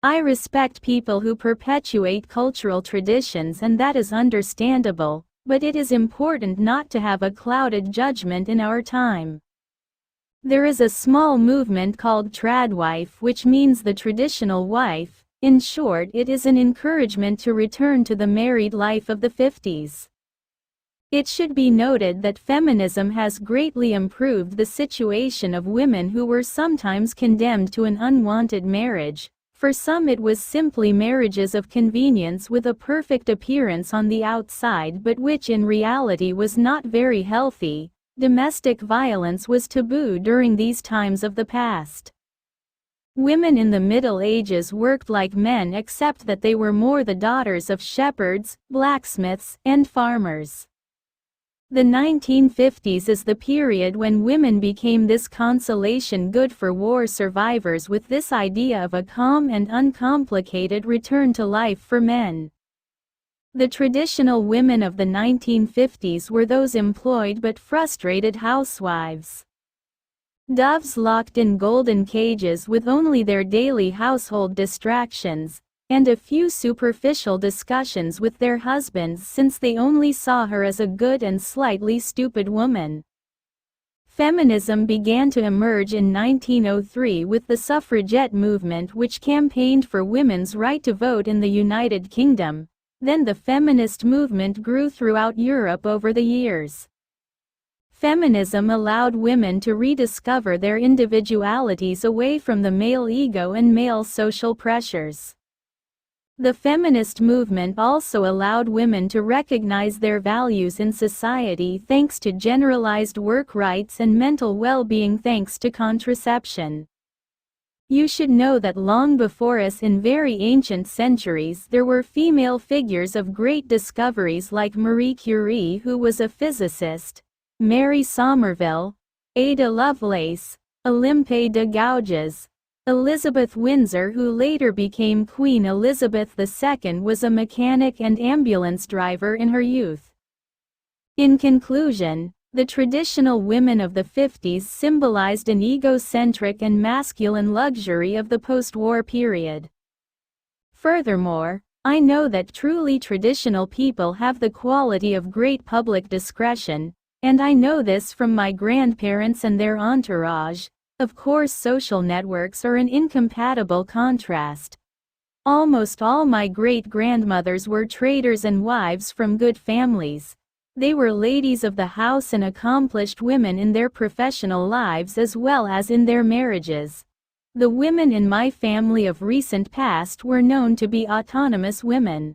I respect people who perpetuate cultural traditions, and that is understandable, but it is important not to have a clouded judgment in our time. There is a small movement called Tradwife, which means the traditional wife. In short, it is an encouragement to return to the married life of the 50s. It should be noted that feminism has greatly improved the situation of women who were sometimes condemned to an unwanted marriage. For some it was simply marriages of convenience with a perfect appearance on the outside but which in reality was not very healthy. Domestic violence was taboo during these times of the past. Women in the Middle Ages worked like men except that they were more the daughters of shepherds, blacksmiths, and farmers. The 1950s is the period when women became this consolation good for war survivors with this idea of a calm and uncomplicated return to life for men. The traditional women of the 1950s were those employed but frustrated housewives. Doves locked in golden cages with only their daily household distractions, and a few superficial discussions with their husbands since they only saw her as a good and slightly stupid woman. Feminism began to emerge in 1903 with the suffragette movement, which campaigned for women's right to vote in the United Kingdom. Then the feminist movement grew throughout Europe over the years. Feminism allowed women to rediscover their individualities away from the male ego and male social pressures. The feminist movement also allowed women to recognize their values in society thanks to generalized work rights and mental well-being thanks to contraception. You should know that long before us in very ancient centuries there were female figures of great discoveries like Marie Curie, who was a physicist, Mary Somerville, Ada Lovelace, Olympe de Gouges, Elizabeth Windsor, who later became Queen Elizabeth II, was a mechanic and ambulance driver in her youth. In conclusion, the traditional women of the 50s symbolized an egocentric and masculine luxury of the post-war period. Furthermore, I know that truly traditional people have the quality of great public discretion, and I know this from my grandparents and their entourage. Of course, social networks are an incompatible contrast. Almost all my great-grandmothers were traders and wives from good families. They were ladies of the house and accomplished women in their professional lives as well as in their marriages. The women in my family of recent past were known to be autonomous women.